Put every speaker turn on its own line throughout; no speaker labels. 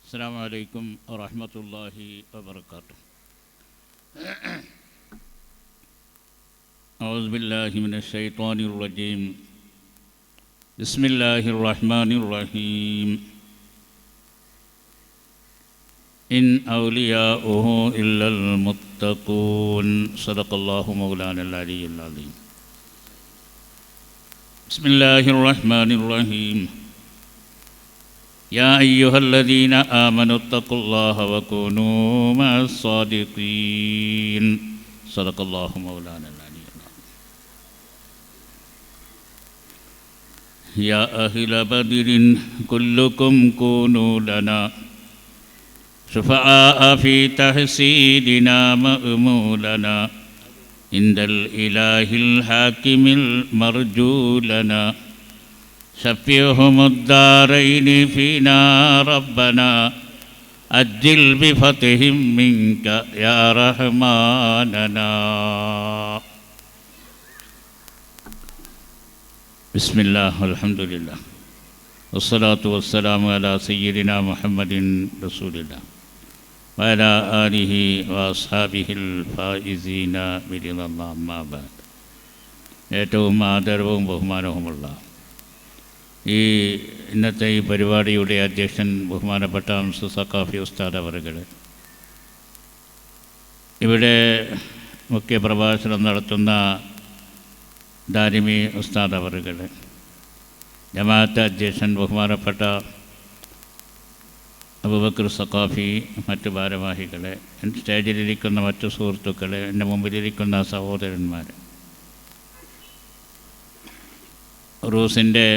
السلام عليكم ورحمة الله وبركاته. أعوذ بالله من الشيطان الرجيم. بسم الله الرحمن الرحيم. إن أولياؤه إلا المتقون. صدق الله مولانا العلي العظيم. بسم الله الرحمن الرحيم. يا أيها الذين آمنوا اتقوا الله وكونوا مع الصادقين. صدق الله مولانا العلي العظيم. يا أهل بدر كلكم كونوا لنا شفعاء في تحسيننا مأمولنا عند الإله الحاكم المرجو لنا شفيهم الدارين فينا ربنا أجل بفتحهم منك يا رحماننا. بسم الله والحمد لله والصلاة والسلام على سيدنا محمد رسول الله وعلى آله وأصحابه الفائزين برضا الله. أما بعد. ഏറ്റവും ആദരവും ബഹുമാനവുമുള്ള ഈ ഇന്നത്തെ ഈ പരിപാടിയുടെ അധ്യക്ഷൻ ബഹുമാനപ്പെട്ട അംസു സഖാഫി ഉസ്താദ് അവറുകൾ, ഇവിടെ മുഖ്യ പ്രഭാഷണം നടത്തുന്ന ദാരിമി ഉസ്താദ് അവറുകൾ, ജമാഅത്ത് അധ്യക്ഷൻ ബഹുമാനപ്പെട്ട അബൂബക്കർ സഖാഫി, മറ്റ് ഭാരവാഹികളെ, സ്റ്റേജിലിരിക്കുന്ന മറ്റു സുഹൃത്തുക്കളെ, എൻ്റെ മുമ്പിലിരിക്കുന്ന സഹോദരന്മാർ, റൂസിൻ്റെ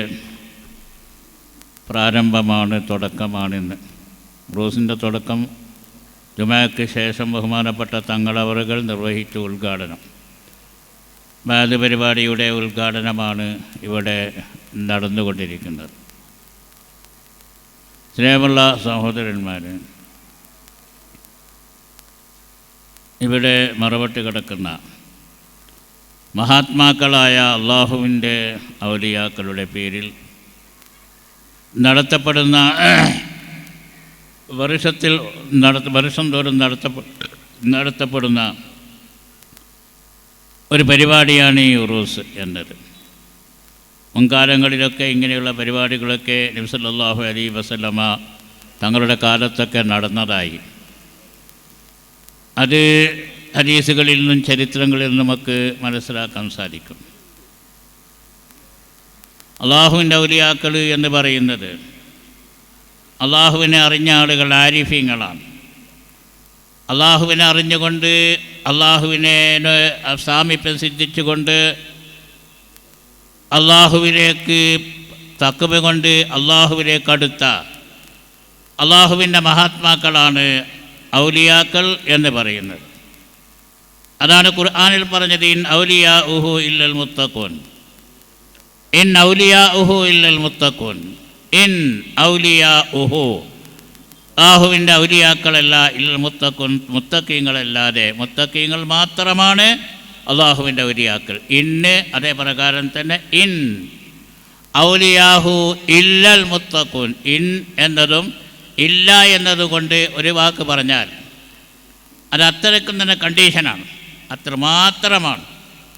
പ്രാരംഭമാണ്, തുടക്കമാണിന്ന്. റൂസിൻ്റെ തുടക്കം ജുമയ്ക്ക് ശേഷം ബഹുമാനപ്പെട്ട തങ്ങളവറുകൾ നിർവഹിച്ച ഉദ്ഘാടനം, ബാദ് പരിപാടിയുടെ ഉദ്ഘാടനമാണ് ഇവിടെ നടന്നുകൊണ്ടിരിക്കുന്നത്. സ്നേഹമുള്ള സഹോദരന്മാർ, ഇവിടെ മറവട്ട് കിടക്കുന്ന മഹാത്മാക്കളായ അള്ളാഹുവിൻ്റെ ഔലിയാക്കളുടെ പേരിൽ നടത്തപ്പെടുന്ന വർഷം തോറും നടത്തപ്പെടുന്ന ഒരു പരിപാടിയാണ് ഈ ഉറൂസ് എന്നത്. മുൻകാലങ്ങളിലൊക്കെ ഇങ്ങനെയുള്ള പരിപാടികളൊക്കെ നബി സല്ലല്ലാഹു അലൈഹി വസല്ലമ തങ്ങളുടെ കാലത്തൊക്കെ നടന്നതായി അത് ഹദീസുകളിൽ നിന്നും ചരിത്രങ്ങളിൽ നിന്നും നമുക്ക് മനസ്സിലാക്കാൻ സാധിക്കും. അള്ളാഹുവിൻ്റെ ഔലിയാക്കൾ എന്ന് പറയുന്നത് അള്ളാഹുവിനെ അറിഞ്ഞ ആളുകൾ, ആരിഫീങ്ങളാണ്. അള്ളാഹുവിനെ അറിഞ്ഞുകൊണ്ട്, അള്ളാഹുവിനെ സാമീപ്യം സിദ്ധിച്ചുകൊണ്ട്, അള്ളാഹുവിലേക്ക് തഖ്വ കൊണ്ട് അള്ളാഹുവിലേക്ക് അടുത്ത അള്ളാഹുവിൻ്റെ മഹാത്മാക്കളാണ് ഔലിയാക്കൾ എന്ന് പറയുന്നത്. അതാണ് ഖുർആനിൽ പറഞ്ഞത്, ഇൻ ഔലിയാഉഹു ഇല്ലൽ മുത്തഖൂൻ. ഇൻ ഔലിയാഉഹു ഇല്ലൽ മുത്തഖൂൻ. ഇൻ ഔലിയാഉഹു, അല്ലാഹുവിൻ്റെ ഔലിയാക്കളല്ല, ഇല്ലൽ മുത്തഖൂൻ, മുത്തഖീങ്ങളല്ലാതെ, മുത്തഖീങ്ങൾ മാത്രമാണ് അള്ളാഹുവിൻ്റെ ഔലിയാക്കൾ. ഇന്ന് അതേ പ്രകാരം തന്നെ ഇൻ ഔലിയാഹു ഇല്ലൽ മുത്തഖൂൻ. ഇൻ എന്നതും ഇല്ല എന്നതുകൊണ്ട് ഒരു വാക്ക് പറഞ്ഞാൽ അത് അത്രയ്ക്കും തന്നെ കണ്ടീഷനാണ്, അത്രമാത്രമാണ്.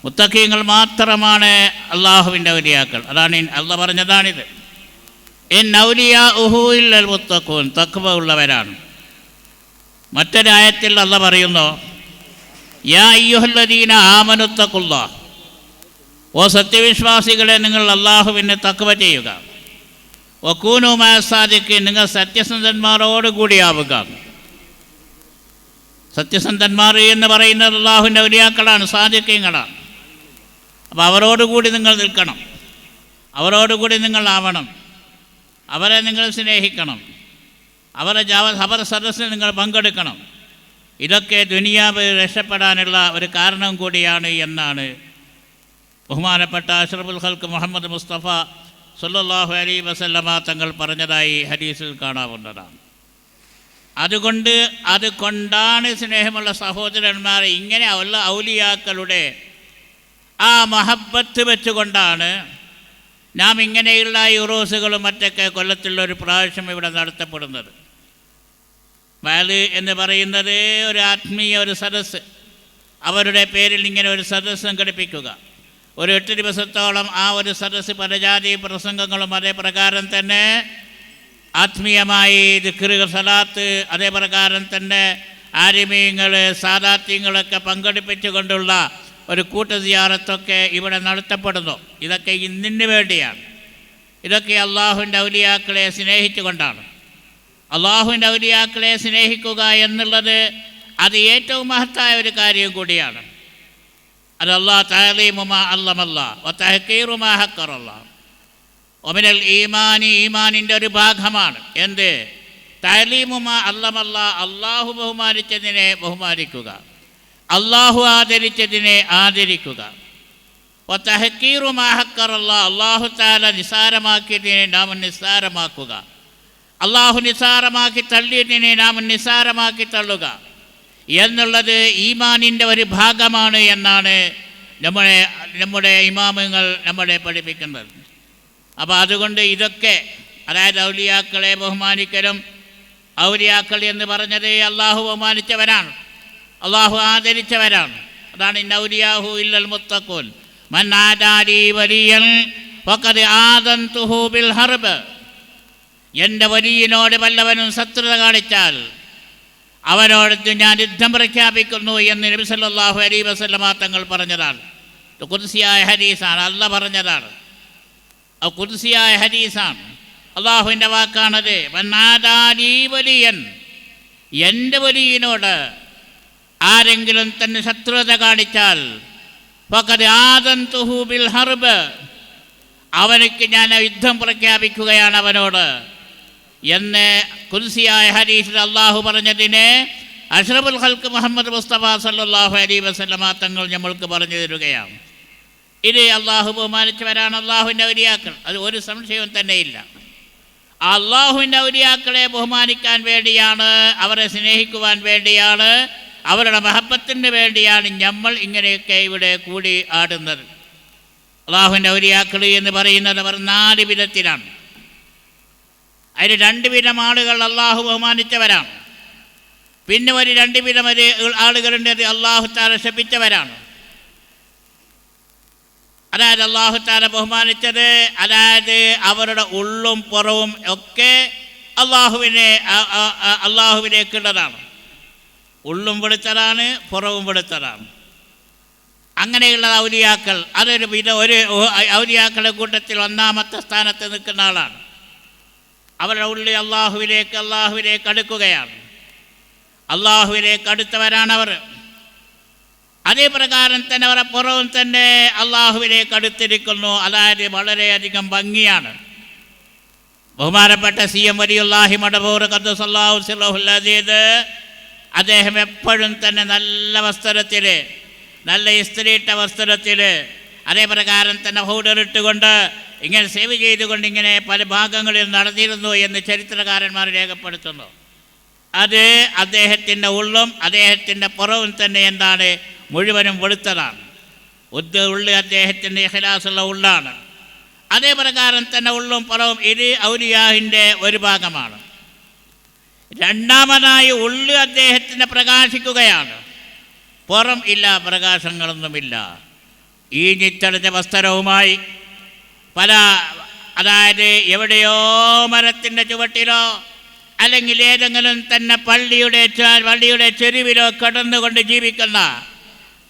മുത്തഖീങ്ങൾ മാത്രമാണ് അള്ളാഹുവിൻ്റെ ഔലിയാക്കൾ. അതാണ് അള്ളാഹ് പറഞ്ഞതാണിത്. ഇൻ ഔലിയാഉഹു ഇല്ലൽ മുത്തഖൂൻ, തഖ്വ ഉള്ളവരാണ്. മറ്റൊരായത്തിൽ അള്ളാഹ് പറയുന്നു, യാ അയ്യുഹല്ലദീന ആമനു തഖുല്ലാഹ്, ഓ സത്യവിശ്വാസികളെ, നിങ്ങൾ അള്ളാഹുവിനെ തഖ്വ ചെയ്യുക. വകൂനു മഅ സാദിഖീൻ, നിങ്ങൾ സത്യസന്ധന്മാരോടുകൂടിയാവുക. സത്യസന്ധന്മാർ എന്ന് പറയുന്നത് അള്ളാഹുവിൻ്റെ ഔലിയാക്കളാണ്, സാദിഖീങ്ങളാണ്. അപ്പോൾ അവരോടുകൂടി നിങ്ങൾ നിൽക്കണം, അവരോടുകൂടി നിങ്ങൾ ആവണം, അവരെ നിങ്ങൾ സ്നേഹിക്കണം, അവരുടെ സദസ്സിൽ നിങ്ങൾ പങ്കെടുക്കണം. ഇതൊക്കെ ദുനിയാവ് രക്ഷപ്പെടാനുള്ള ഒരു കാരണം കൂടിയാണ് എന്നാണ് ബഹുമാനപ്പെട്ട അഷ്റഫുൽ ഖൽഖ് മുഹമ്മദ് മുസ്തഫ സല്ലല്ലാഹു അലൈഹി വസല്ലമ തങ്ങൾ പറഞ്ഞതായി ഹദീസിൽ കാണാവുന്നതാണ്. അതുകൊണ്ടാണ് സ്നേഹമുള്ള സഹോദരന്മാരെ, ഇങ്ങനെ ഉള്ള ഔലിയാക്കളുടെ ആ മഹബത്ത് വെച്ചുകൊണ്ടാണ് നാം ഇങ്ങനെയുള്ള ഈ ഉറൂസുകളും മറ്റൊക്കെ കൊല്ലത്തിലുള്ള ഒരു പ്രാവശ്യം ഇവിടെ നടത്തപ്പെടുന്നത്. വഅദ് എന്ന് പറയുന്നത് ഒരു ആത്മീയ ഒരു സദസ്സ്, അവരുടെ പേരിൽ ഇങ്ങനെ ഒരു സദസ്സ് സംഘടിപ്പിക്കുക. ഒരു 8 ദിവസത്തോളം ആ ഒരു സദസ്സ് പലജാതി പ്രസംഗങ്ങളും അതേ പ്രകാരം തന്നെ ആത്മീയമായി ദിക്റുകൾ, സലാത്ത്, അതേ പ്രകാരം തന്നെ ആലിമീങ്ങൾ, സാദാത്യങ്ങളൊക്കെ പങ്കെടുപ്പിച്ചുകൊണ്ടുള്ള ഒരു കൂട്ടുസിയാറത്തൊക്കെ ഇവിടെ നടത്തപ്പെടുന്നു. ഇതൊക്കെ ഇന്നിന് വേണ്ടിയാണ്. ഇതൊക്കെ അള്ളാഹുവിൻ്റെ ഔലിയാക്കളെ സ്നേഹിച്ചുകൊണ്ടാണ്. അള്ളാഹുവിൻ്റെ ഔലിയാക്കളെ സ്നേഹിക്കുക എന്നുള്ളത് അത് ഏറ്റവും മഹത്തായ ഒരു കാര്യം കൂടിയാണ്. അത് അല്ലാഹ് തഅലീമു മാ അല്ലമല്ലാഹ് വ തഹ്ഖീറു മാ ഹഖറല്ലാഹ് ഒമിനൽ ഈമാനി, ഈമാനിൻ്റെ ഒരു ഭാഗമാണ്. എന്ത്? തഅലീമു മാ അല്ലമല്ലാഹ്, അള്ളാഹു ബഹുമാനിച്ചതിനെ ബഹുമാനിക്കുക, അള്ളാഹു ആദരിച്ചതിനെ ആദരിക്കുക. വ തഹ്ഖീറു മാ ഹഖറല്ലാഹ്, അള്ളാഹു തആല നിസാരമാക്കിയതിനെ നാം നിസാരമാക്കുക, അള്ളാഹു നിസാരമാക്കി തള്ളിയതിനെ നാം നിസാരമാക്കി തള്ളുക എന്നുള്ളത് ഈമാനിൻ്റെ ഒരു ഭാഗമാണ് എന്നാണ് നമ്മുടെ ഇമാമുകൾ നമ്മളെ പഠിപ്പിക്കുന്നത്. അപ്പോൾ അതുകൊണ്ട് ഇതൊക്കെ, അതായത് ഔലിയാക്കളെ ബഹുമാനിക്കലും, ഔലിയാക്കൾ എന്ന് പറഞ്ഞത് അള്ളാഹു ബഹുമാനിച്ചവരാണ്, അള്ളാഹു ആദരിച്ചവരാണ്. അതാണ് ഇന്ന ഔലിയാഹു ഇല്ലൽ മുത്തഖൂൻ മൻ ആദാലി വലിയൻ ഫഖദ് ആദൻതുഹു ബിൽ ഹർബ്. എൻ്റെ വലിയനോട് വല്ലവനും ശത്രുത കാണിച്ചാൽ അവനോട് ഞാൻ യുദ്ധം പ്രഖ്യാപിക്കുന്നു എന്ന് നബി സല്ലല്ലാഹു അലൈഹി വസല്ലമ തങ്ങൾ പറഞ്ഞതാണ്. ഖുദ്സിയായ ഹദീസാണ്, അല്ലാഹ് പറഞ്ഞതാണ്. ഖുദ്സിയായ ഹദീസാണ്, അള്ളാഹുവിൻ്റെ വാക്കാണത്. വന്നാദാലി വലിയൻ, എൻ്റെ വലിയനോട് ആരെങ്കിലും തന്നെ ശത്രുത കാണിച്ചാൽ ഫഖദ് ആദൻതുഹു ബിൽ ഹർബ്, അവനക്ക് ഞാൻ യുദ്ധം പ്രഖ്യാപിക്കുകയാണ് അവനോട് എന്ന് ഖുദ്സിയായ ഹദീസിൽ അള്ളാഹു പറഞ്ഞതിനെ അഷ്റഫുൽ ഖൽഖ് മുഹമ്മദ് മുസ്തഫ സല്ലല്ലാഹു അലൈഹി വസല്ലമ തങ്ങൾ നമ്മൾക്ക് പറഞ്ഞു തരികയാണ്. ഇത് അള്ളാഹു ബഹുമാനിച്ചവരാണ് അള്ളാഹുവിൻ്റെ ഔലിയാക്കൾ, അത് ഒരു സംശയവും തന്നെയില്ല. അള്ളാഹുവിൻ്റെ ഔലിയാക്കളെ ബഹുമാനിക്കാൻ വേണ്ടിയാണ്, അവരെ സ്നേഹിക്കുവാൻ വേണ്ടിയാണ്, അവരുടെ മഹബത്തിന് വേണ്ടിയാണ് നമ്മൾ ഇങ്ങനെയൊക്കെ ഇവിടെ കൂടി ആടുന്നത്. അള്ളാഹുവിൻ്റെ ഔലിയാക്കൾ എന്ന് പറയുന്നത് അവർ 4 വിധത്തിലാണ്. അതിൽ 2 വിധം ആളുകൾ അള്ളാഹു ബഹുമാനിച്ചവരാണ്. പിന്നെ ഒരു 2 വിധം ആളുകളുണ്ട്, അത് അള്ളാഹു തആല ശപിച്ചവരാണ്. അതായത് അള്ളാഹു തആല ബഹുമാനിച്ചത്, അതായത് അവരുടെ ഉള്ളും പുറവും ഒക്കെ അള്ളാഹുവിനേക്കുള്ളതാണ്. ഉള്ളും വെളുത്തതാണ്, പുറവും വെളുത്തതാണ്. അങ്ങനെയുള്ള ഔലിയാക്കൾ, അതൊരു ഒരു ഔലിയാക്കളുടെ കൂട്ടത്തിൽ 1-ാമത്തെ സ്ഥാനത്ത് നിൽക്കുന്ന ആളാണ്. അവരുടെ ഉള്ളിൽ അള്ളാഹുവിലേക്ക് അടുക്കുകയാണ്, അള്ളാഹുവിലേക്ക് അടുത്തവരാണവർ. അതേ പ്രകാരം തന്നെ അവരുടെ പുറവും തന്നെ അള്ളാഹുവിലേക്ക് അടുത്തിരിക്കുന്നു. അതായത് വളരെയധികം ഭംഗിയാണ്. ബഹുമാനപ്പെട്ട CM വലിയുല്ലാഹി മടവൂർ ഖദ്ദസല്ലാഹു സിർറഹുൽ അസീസ്, അദ്ദേഹം എപ്പോഴും തന്നെ നല്ല വസ്ത്രത്തിൽ, നല്ല ഇസ്ത്രീയിട്ട വസ്ത്രത്തിൽ, അതേ പ്രകാരം തന്നെ ഹൂഡറിട്ടുകൊണ്ട് ഇങ്ങനെ സേവ് ചെയ്തുകൊണ്ട് ഇങ്ങനെ പല ഭാഗങ്ങളിൽ നടന്നിരുന്നു എന്ന് ചരിത്രകാരന്മാർ രേഖപ്പെടുത്തുന്നു. അത് അദ്ദേഹത്തിൻ്റെ ഉള്ളും അദ്ദേഹത്തിൻ്റെ പുറവും തന്നെ എന്താണ്, മുഴുവനും വെളുത്തതാണ്. ഉള്ള് അദ്ദേഹത്തിൻ്റെ ഇഖ്ലാസുള്ള ഉള്ളാണ്. അതേ പ്രകാരം തന്നെ ഉള്ളും പുറവും ഇത് ഔലിയാഹിൻ്റെ ഒരു ഭാഗമാണ്. രണ്ടാമതായി ഉള്ളു അദ്ദേഹത്തിൻ്റെ പ്രകാശിക്കുകയാണ്, പുറം ഇല്ല, പ്രകാശങ്ങളൊന്നുമില്ല. ഈ ഞെട്ടടഞ്ഞ വസ്ത്രവുമായി അതായത് എവിടെയോ മരത്തിൻ്റെ ചുവട്ടിലോ അല്ലെങ്കിൽ ഏതെങ്കിലും തന്നെ പള്ളിയുടെ ചെരുവിലോ കടന്നുകൊണ്ട് ജീവിക്കുന്ന,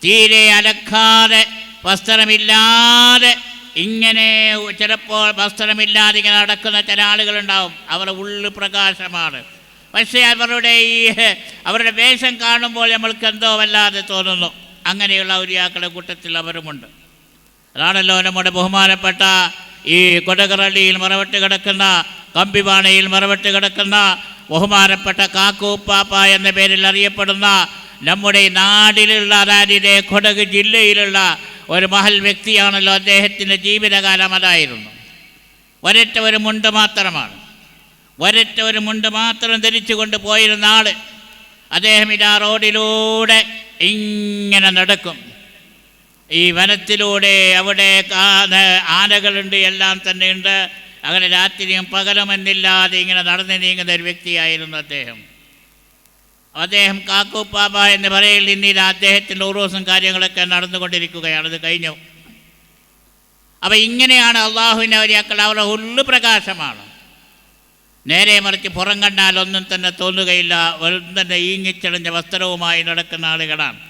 തീരെ അലക്കാതെ വസ്ത്രമില്ലാതെ ഇങ്ങനെ ചിലപ്പോൾ വസ്ത്രമില്ലാതെ ഇങ്ങനെ നടക്കുന്ന ചില ആളുകളുണ്ടാവും. അവരുടെ ഉള്ളു പ്രകാശമാണ്. പക്ഷേ അവരുടെ വേഷം കാണുമ്പോൾ നമ്മൾക്ക് എന്തോ വല്ലാതെ തോന്നുന്നു. അങ്ങനെയുള്ള ഔലിയാക്കളുടെ കൂട്ടത്തിൽ അവരുമുണ്ട്. അതാണല്ലോ നമ്മുടെ ബഹുമാനപ്പെട്ട ഈ കൊടകറള്ളിയിൽ മറവട്ട് കിടക്കുന്ന, കമ്പിവാണയിൽ മറവട്ട് കിടക്കുന്ന ബഹുമാനപ്പെട്ട കാക്കൂപ്പാപ്പ എന്ന പേരിൽ അറിയപ്പെടുന്ന നമ്മുടെ നാടിലുള്ള, അതായത് കൊടക് ജില്ലയിലുള്ള ഒരു മഹൽ വ്യക്തിയാണല്ലോ. അദ്ദേഹത്തിൻ്റെ ജീവിതകാലം അതായിരുന്നു. ഒരൊറ്റ ഒരു മുണ്ട് മാത്രമാണ്, ഒരൊറ്റ ഒരു മുണ്ട് മാത്രം ധരിച്ചു കൊണ്ട് പോയിരുന്ന ആൾ. അദ്ദേഹം ഇതാ റോഡിലൂടെ ഇങ്ങനെ നടക്കും, ഈ വനത്തിലൂടെ. അവിടെ ആനകളുണ്ട്, എല്ലാം തന്നെ ഉണ്ട്. അങ്ങനെ രാത്രിയും പകലുമെന്നില്ലാതെ ഇങ്ങനെ നടന്നു നീങ്ങുന്ന ഒരു വ്യക്തിയായിരുന്നു അദ്ദേഹം. അദ്ദേഹം കാക്കൂപ്പാപ്പ എന്ന് പറയൽ ഇന്നീട് അദ്ദേഹത്തിൻ്റെ ഉറൂസും കാര്യങ്ങളൊക്കെ നടന്നുകൊണ്ടിരിക്കുകയാണ്. അത് കഴിഞ്ഞു. അപ്പം ഇങ്ങനെയാണ് അള്ളാഹുവിൻ്റെ ഔലിയാക്കൾ. അവരുടെ ഉള്ളു പ്രകാശമാണ്. നേരെ മറിച്ച് പുറം കണ്ടാൽ ഒന്നും തന്നെ തോന്നുകയില്ല. വെറും തന്നെ ഈങ്ങിച്ചെളിഞ്ഞ വസ്ത്രവുമായി നടക്കുന്ന ആളുകളാണ്.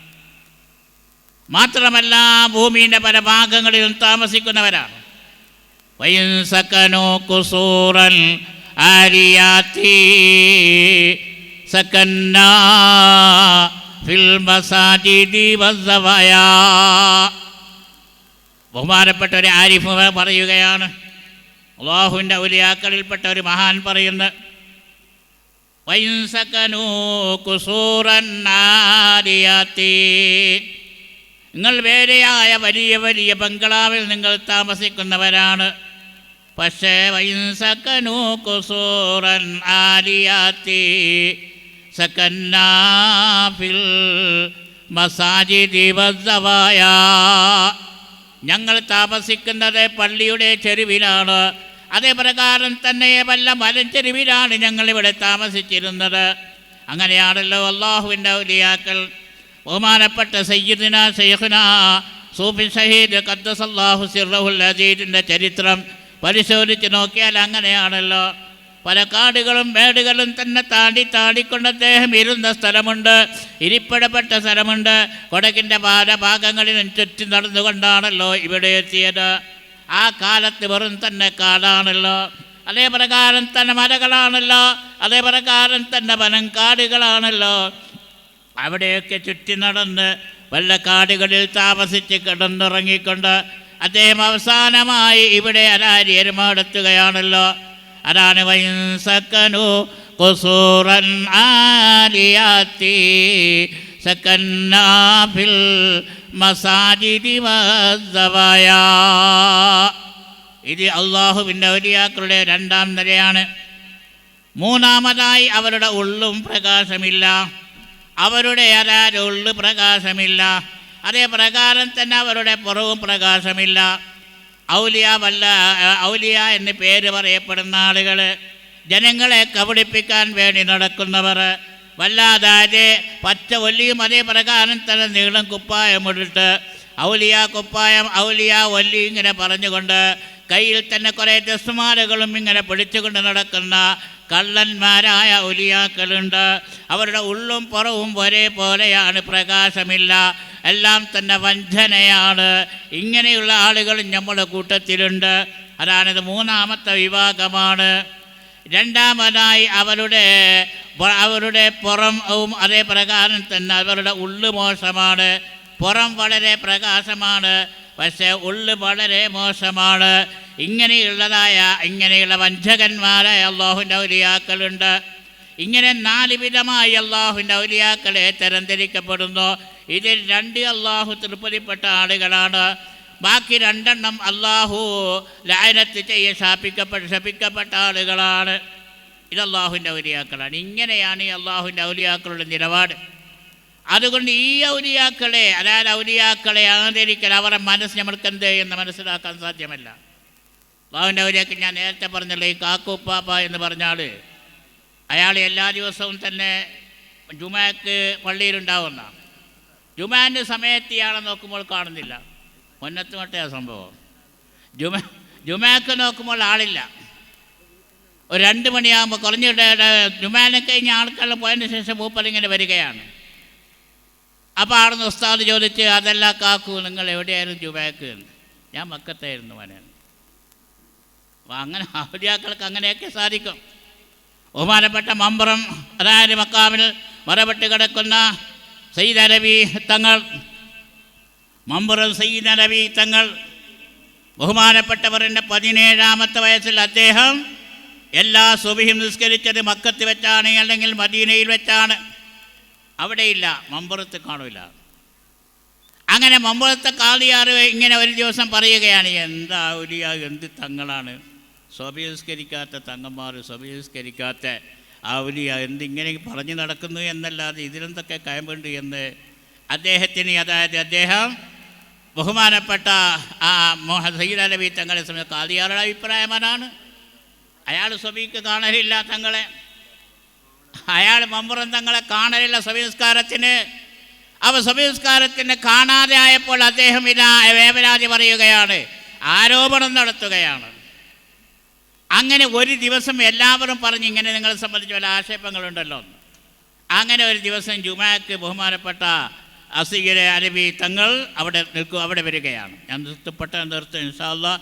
മാത്രമല്ല ഭൂമിയുടെ പല ഭാഗങ്ങളിലും താമസിക്കുന്നവരാണ്. വയൻസകനോ കുസൂറൻ ആരിയാത്തി സകന്നാ ഫിൽ മസാജിദി വസ്സവയാ. ബഹുമാനപ്പെട്ട ഒരു ആരിഫ് പറയുകയാണ്, അല്ലാഹുവിൻ്റെ ഔലിയാക്കളിൽപ്പെട്ട ഒരു മഹാൻ പറയുന്നു, വയൻസകനോ കുസൂറൻ ആരിയാത്തി, നിങ്ങൾ വേറെയായ വലിയ വലിയ ബംഗ്ലാവിൽ നിങ്ങൾ താമസിക്കുന്നവരാണ്. പക്ഷേ വയൻസകനു കുസൂറൻ ആലിയാത്തി സകന്നാ ഫിൽ മസാജിദി വസ്സവായാ, ഞങ്ങൾ താമസിക്കുന്നത് പള്ളിയുടെ ചെരുവിലാണ്. അതേ പ്രകാരം തന്നെ വല്ല മലഞ്ചെരുവിലാണ് ഞങ്ങളിവിടെ താമസിച്ചിരുന്നത്. അങ്ങനെയാണല്ലോ അല്ലാഹുവിൻ്റെ ഔലിയാക്കൾ. ബഹുമാനപ്പെട്ട സയ്യിദുന ശൈഖുന സൂഫി ഷഹീദ് ഖദ്ദസല്ലാഹു സിർറഹുൽ അസീസിൻ്റെ ചരിത്രം പരിശോധിച്ച് നോക്കിയാൽ അങ്ങനെയാണല്ലോ. പല കാടുകളും മേടുകളും തന്നെ താണ്ടിക്കൊണ്ട് അദ്ദേഹം ഇരുന്ന സ്ഥലമുണ്ട്, ഇരിപ്പിടപ്പെട്ട സ്ഥലമുണ്ട്. കൊടകിൻ്റെ പല ഭാഗങ്ങളിലും ചുറ്റി നടന്നുകൊണ്ടാണല്ലോ ഇവിടെ എത്തിയത്. ആ കാലത്ത് വെറും തന്നെ കാടാണല്ലോ. അതേ പ്രകാരം തന്നെ മലകളാണല്ലോ. അതേ പ്രകാരം തന്നെ വനംകാടുകളാണല്ലോ. അവിടെയൊക്കെ ചുറ്റി നടന്ന് വല്ല കാടുകളിൽ താമസിച്ച് കിടന്നുറങ്ങിക്കൊണ്ട് അദ്ദേഹം അവസാനമായി ഇവിടെ അലാരി എരുമാടെത്തുകയാണല്ലോ. അതാണ് വയൻസകനു ഖുസൂറൻ ആലിയാത്തി സകന്നാ ഫിൽ മസാജിദി വസ്സവായാ. ഇത് അല്ലാഹുവിൻ്റെ ഔലിയാക്കളുടെ രണ്ടാം നിലയാണ്. മൂന്നാമതായി അവരുടെ ഉള്ളും പ്രകാശമില്ല. അവരുടെ ഉള്ളു പ്രകാശമില്ല. അതേ പ്രകാരം തന്നെ അവരുടെ പുറവും പ്രകാശമില്ല. ഔലിയ എന്ന് പേര് പറയപ്പെടുന്ന ആളുകൾ, ജനങ്ങളെ കബളിപ്പിക്കാൻ വേണ്ടി നടക്കുന്നവർ, വല്ലാതെ പച്ച ഒല്ലിയും അതേ പ്രകാരം തന്നെ നീളം കുപ്പായമിട്ടിട്ട് ഔലിയ കുപ്പായം ഔലിയ ഒല്ലി ഇങ്ങനെ പറഞ്ഞുകൊണ്ട് കയ്യിൽ തന്നെ കുറേ ദസ്മാലകളും ഇങ്ങനെ പിടിച്ചുകൊണ്ട് നടക്കുന്ന കള്ളന്മാരായ ഔലിയാക്കളുണ്ട്. അവരുടെ ഉള്ളും പുറവും ഒരേപോലെയാണ്, പ്രകാശമില്ല, എല്ലാം തന്നെ വഞ്ചനയാണ്. ഇങ്ങനെയുള്ള ആളുകൾ നമ്മുടെ കൂട്ടത്തിലുണ്ട്. അതാണിത് മൂന്നാമത്തെ വിഭാഗമാണ്. രണ്ടാമതായി അവരുടെ പുറവും അതേ പ്രകാരം തന്നെ അവരുടെ ഉള്ളു മോശമാണ്. പുറം വളരെ പ്രകാശമാണ്, പക്ഷേ ഉള്ളു വളരെ മോശമാണ്. ഇങ്ങനെയുള്ള വഞ്ചകന്മാരായ അല്ലാഹുവിൻ്റെ ഔലിയാക്കളുണ്ട്. ഇങ്ങനെ 4 വിധമായി അല്ലാഹുവിൻ്റെ ഔലിയാക്കളെ തരംതിരിക്കപ്പെടുന്നു. ഇതിൽ 2 അല്ലാഹു തൃപ്തിപ്പെട്ട ആളുകളാണ്. ബാക്കി 2 അല്ലാഹു ലഅനത്ത് ചെയ്യ ശപിക്കപ്പെട്ട ആളുകളാണ്. ഇത് അല്ലാഹുവിൻ്റെ ഔലിയാക്കളാണ്. ഇങ്ങനെയാണ് ഈ അല്ലാഹുവിൻ്റെ ഔലിയാക്കളുടെ നിലപാട്. അതുകൊണ്ട് ഈ ഔലിയാക്കളെ, അതായത് ഔലിയാക്കളെ ആദരിക്കൽ അവരുടെ മനസ്സ് നമ്മൾക്ക് എന്ത് എന്ന് മനസ്സിലാക്കാൻ സാധ്യമല്ല. അല്ലാഹുവിൻ്റെ ഔലിയാക്കൾ ഞാൻ നേരത്തെ പറഞ്ഞല്ലോ, ഈ കാക്കൂപ്പാപ്പ എന്ന് പറഞ്ഞാൽ അയാൾ എല്ലാ ദിവസവും തന്നെ ജുമാക്ക് പള്ളിയിലുണ്ടാവുന്ന, ജുമാൻ്റെ സമയത്ത് ഇയാളെ നോക്കുമ്പോൾ കാണുന്നില്ല. മുന്നത്ത് മട്ടേ സംഭവം. ജുമാക്ക് നോക്കുമ്പോൾ ആളില്ല. ഒരു 2 മണിയാകുമ്പോൾ കുറഞ്ഞിട്ട് ജുമാനെ കഴിഞ്ഞ ആൾക്കെല്ലാം പോയതിന് ശേഷം മൂപ്പരിങ്ങനെ വരികയാണ്. അപ്പോൾ ആടുന്ന് ഉസ്താദ് ചോദിച്ച്, അതല്ല കാക്കൂ, നിങ്ങൾ എവിടെയായിരുന്നു ജുമാക്ക് എന്ന്? ഞാൻ മക്കത്തായിരുന്നു മോനാണ്. അപ്പോൾ അങ്ങനെ ഔലിയാക്കൾക്ക് അങ്ങനെയൊക്കെ സാധിക്കും. ബഹുമാനപ്പെട്ട മമ്പുറം, അതായത് മക്കാമിൽ മറപ്പെട്ട് കിടക്കുന്ന സയ്യിദ് അലവി തങ്ങൾ, മമ്പുറം സയ്യിദ് അലവി തങ്ങൾ ബഹുമാനപ്പെട്ടവരുടെ 17ാമത്തെ വയസ്സിൽ അദ്ദേഹം എല്ലാ സുബഹിയും നിസ്കരിച്ചത് മക്കത്ത് വെച്ചാണ്, അല്ലെങ്കിൽ മദീനയിൽ വെച്ചാണ്. അവിടെയില്ല, മമ്പുറത്ത് കാണില്ല. അങ്ങനെ മമ്പുറത്തെ കാളിയാറ് ഇങ്ങനെ ഒരു ദിവസം പറയുകയാണ്, എന്താ ഔലിയ, എന്ത് തങ്ങളാണ്, സ്വബഹിസ്കരിക്കാത്ത തങ്ങന്മാർ, സ്വബഹിസ്കരിക്കാത്ത ഔലിയ എന്തിങ്ങനെ പറഞ്ഞു നടക്കുന്നു എന്നല്ലാതെ ഇതിലെന്തൊക്കെ കയമ്പുണ്ട് എന്ന് അദ്ദേഹത്തിന്, അതായത് അദ്ദേഹം ബഹുമാനപ്പെട്ട സയ്യിദ് അലവി തങ്ങളെ സമയത്ത് കാളിയാറുടെ അഭിപ്രായമാണ്. അയാൾ സ്വബിക്ക് കാണലില്ല തങ്ങളെ. അയാൾ മമ്പുറം തങ്ങളെ കാണലില്ല സുബഹിസ്കാരത്തിന്. അപ്പോൾ സുബഹിസ്കാരത്തിന് കാണാതെ ആയപ്പോൾ അദ്ദേഹം ഇതാ വേവലാതി പറയുകയാണ്, ആരോപണം നടത്തുകയാണ്. അങ്ങനെ ഒരു ദിവസം എല്ലാവരും പറഞ്ഞ് ഇങ്ങനെ നിങ്ങളെ സംബന്ധിച്ച് വല്ല ആക്ഷേപങ്ങളുണ്ടല്ലോ. അങ്ങനെ ഒരു ദിവസം ജുമാക്ക് ബഹുമാനപ്പെട്ട അസീർ അലവി തങ്ങൾ അവിടെ വരികയാണ്. ഞാൻ പെട്ടെന്ന് നിർത്തും, ഇൻഷാ അല്ലാഹ്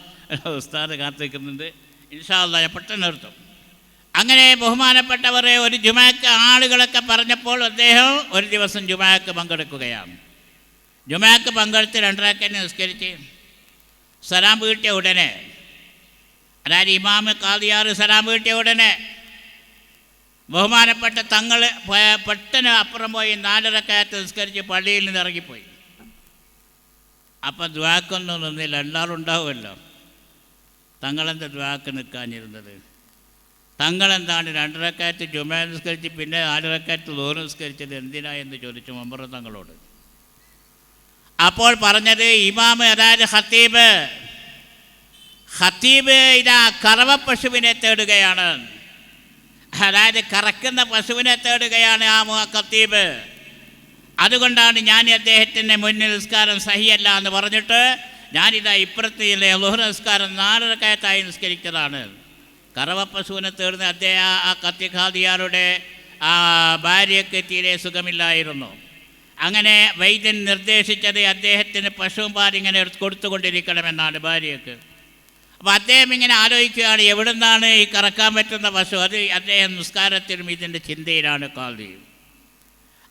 ഉസ്താദ് കാത്തിരിക്കുന്നുണ്ട്. ഇൻഷാ അല്ലാഹ് ഞാൻ പെട്ടെന്ന് നിർത്തും. അങ്ങനെ ബഹുമാനപ്പെട്ടവരെ ഒരു ജുമാക്ക് ആളുകളൊക്കെ പറഞ്ഞപ്പോൾ അദ്ദേഹം ഒരു ദിവസം ജുമാക്ക് പങ്കെടുക്കുകയാണ്. ജുമാക്ക് പങ്കെടുത്ത് 2 റക്അത്ത് നിസ്കരിച്ച് സലാം വീട്ടിയ ഉടനെ, അതായത് ഇമാമ് ഖാദിയാർ സലാം വീട്ടിയ ഉടനെ ബഹുമാനപ്പെട്ട തങ്ങൾ പെട്ടെന്ന് അപ്പുറം പോയി 4 റക്അത്ത് നിസ്കരിച്ച് പള്ളിയിൽ നിന്ന് ഇറങ്ങിപ്പോയി. അപ്പം ദ്വാക്കൊന്നും നിന്നില്ല. എല്ലാവരുണ്ടാവുമല്ലോ. തങ്ങളെന്താ ദ്വാക്ക് നിൽക്കാനിരുന്നത്? തങ്ങളെന്താണ് 2 റക്അത്ത് ജുമാ നിസ്കരിച്ച് പിന്നെ 4 റക്അത്ത് ദുഹർ നിസ്കരിച്ചത് എന്തിനാ എന്ന് ചോദിച്ചു മമ്പുറം തങ്ങളോട്. അപ്പോൾ പറഞ്ഞത് ഇമാമ്, അതായത് ഖത്തീബ് ഇതാ കറവ പശുവിനെ തേടുകയാണ്, അതായത് കറക്കുന്ന പശുവിനെ തേടുകയാണ് ആ ഖത്തീബ്. അതുകൊണ്ടാണ് ഞാൻ അദ്ദേഹത്തിൻ്റെ മുന്നിൽ നിസ്കാരം സഹിയല്ല എന്ന് പറഞ്ഞിട്ട് ഞാനിതാ ഇപ്പുറത്ത് ദുഹർ നിസ്കാരം 4 റക്അത്തായി നിസ്കരിച്ചതാണ്. കറവ പശുവിനെ തേടുന്ന അദ്ദേഹം ആ ഖാദിയാരുടെ ഭാര്യയ്ക്ക് തീരെ സുഖമില്ലായിരുന്നു. അങ്ങനെ വൈദ്യൻ നിർദ്ദേശിച്ചത് അദ്ദേഹത്തിന് പശുവും പാലിങ്ങനെ കൊടുത്തുകൊണ്ടിരിക്കണമെന്നാണ് ഭാര്യയ്ക്ക്. അപ്പോൾ അദ്ദേഹം ഇങ്ങനെ ആലോചിക്കുകയാണ്, എവിടുന്നാണ് ഈ കറക്കാൻ പറ്റുന്ന പശു? അത് അദ്ദേഹം നിസ്കാരത്തിലും ഇതിൻ്റെ ചിന്തയിലാണ് ഖാദി.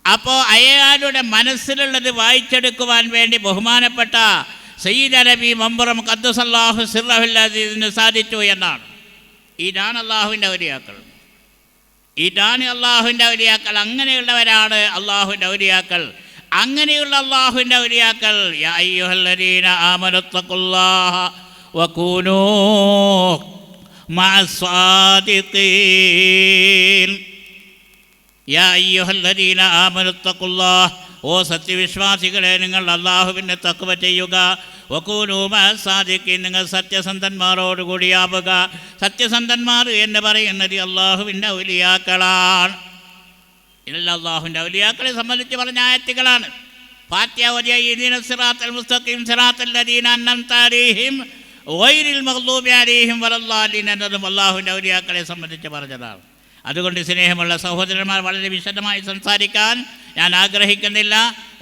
അപ്പോൾ അയാളുടെ മനസ്സിലുള്ളത് വായിച്ചെടുക്കുവാൻ വേണ്ടി ബഹുമാനപ്പെട്ട സയ്യിദ് അലവി മമ്പുറം ഖദ്ദസല്ലാഹു സിർറഹുൽ അസീസിന് സാധിച്ചു എന്നാണ്. ഇതാണ് അള്ളാഹുവിൻ്റെ ഔലിയാക്കൾ. ഇതാണ് അള്ളാഹുവിൻ്റെ ഔലിയാക്കൾ. അങ്ങനെയുള്ളവരാണ് അള്ളാഹുവിൻ്റെ ഔലിയാക്കൾ. അങ്ങനെയുള്ള അള്ളാഹുവിൻ്റെ ഔലിയാക്കൾ യാ അയ്യുഹല്ലദീന ആമനുത്തഖുല്ലാഹ വകൂനൂ മഅസ്സാദിഖീൻ. യാ അയ്യുഹല്ലദീന ആമനുത്തഖുല്ലാഹ, ഓ സത്യവിശ്വാസികളെ, നിങ്ങൾ അള്ളാഹുവിനെ തഖ്വ ചെയ്യുക. വകൂനൂ മഅസ്സാദിഖീൻ, നിങ്ങൾ സത്യസന്ധന്മാരോടുകൂടിയാവുക. സത്യസന്ധന്മാർ എന്ന് പറയുന്നത് അള്ളാഹുവിൻ്റെ ഔലിയാക്കളാണ്. ഇതെല്ലാം അള്ളാഹുവിൻ്റെ ഔലിയാക്കളെ സംബന്ധിച്ച് പറഞ്ഞ ആയത്തുകളാണ്. ഫാത്തിഹ ഓതിയ ഇഹ്ദിന സിറാത്തൽ മുസ്തഖീം സിറാത്തൽ ലദീന അൻഅംത അലൈഹിം ഗൈറിൽ മഗ്ദൂബി അലൈഹിം വലദ്ദാലിൻ എന്നതും അള്ളാഹുവിൻ്റെ ഔലിയാക്കളെ സംബന്ധിച്ച് പറഞ്ഞതാണ്. അതുകൊണ്ട് സ്നേഹമുള്ള സഹോദരന്മാർ, വളരെ വിശദമായി സംസാരിക്കാൻ ഞാൻ ആഗ്രഹിക്കുന്നില്ല.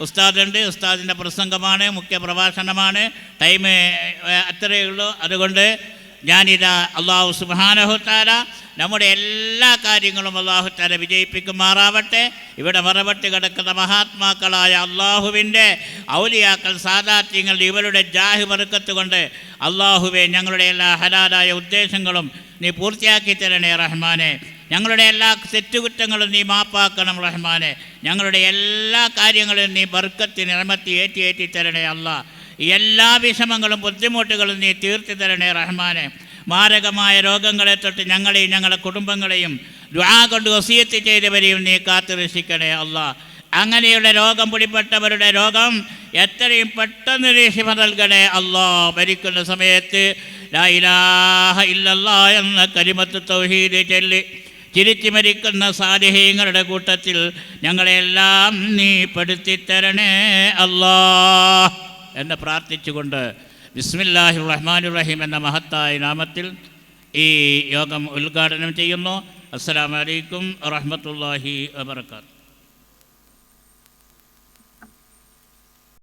ഉസ്താദുണ്ട്, ഉസ്താദിൻ്റെ പ്രസംഗമാണ്, മുഖ്യ പ്രഭാഷണമാണ്, ടൈം അത്രയേ ഉള്ളൂ. അതുകൊണ്ട് ഞാനിതാ അള്ളാഹു സുബ്ഹാനഹു തആല നമ്മുടെ എല്ലാ കാര്യങ്ങളും അള്ളാഹു തആല വിജയിപ്പിക്കുമാറാവട്ടെ. ഇവിടെ മറവട്ട് കിടക്കുന്ന മഹാത്മാക്കളായ അള്ളാഹുവിൻ്റെ ഔലിയാക്കൾ, സാദാത്യങ്ങൾ, ഇവരുടെ ജാഹ് ബർക്കത്ത് കൊണ്ട് അള്ളാഹുവെ ഞങ്ങളുടെ എല്ലാ ഹലാലായ ഉദ്ദേശങ്ങളും നീ പൂർത്തിയാക്കി തരണേ റഹ്മാനെ. ഞങ്ങളുടെ എല്ലാ തെറ്റുകുറ്റങ്ങളും നീ മാപ്പാക്കണം റഹ്മാനെ. ഞങ്ങളുടെ എല്ലാ കാര്യങ്ങളും നീ ബർക്കത്ത് നിറമത്തി ഏറ്റി തരണേ അല്ലാ. എല്ലാ വിഷമങ്ങളും ബുദ്ധിമുട്ടുകളും നീ തീർത്തി തരണേ റഹ്മാനെ. മാരകമായ രോഗങ്ങളെ തൊട്ട് ഞങ്ങളെയും ഞങ്ങളുടെ കുടുംബങ്ങളെയും ദുആ കൊണ്ട് വസിയത്ത് ചെയ്തവരെയും നീ കാത്തു രക്ഷിക്കണേ അല്ലാ. അങ്ങനെയുള്ള രോഗം പിടിപ്പെട്ടവരുടെ രോഗം എത്രയും പെട്ടെന്ന് നീ ശിഫ നൽകണേ അല്ലാ. മരിക്കുന്ന സമയത്ത് ലാ ഇലാഹ ഇല്ലല്ലാഹ് എന്ന കലിമത്ത് തൗഹീദ് ചൊല്ലി ചിരിച്ചു മരിക്കുന്ന സാലിഹീങ്ങളുടെ കൂട്ടത്തിൽ ഞങ്ങളെല്ലാം നീ പെടുത്തിത്തരണേ അല്ലാ എന്ന് പ്രാർത്ഥിച്ചുകൊണ്ട് ബിസ്മില്ലാഹിർ റഹ്മാനിർ റഹീം എന്ന മഹത്തായ നാമത്തിൽ ഈ യോഗം ഉദ്ഘാടനം ചെയ്യുന്നു. അസ്സലാമു അലൈക്കും വറഹ്മത്തുള്ളാഹി വബറകാതുഹു.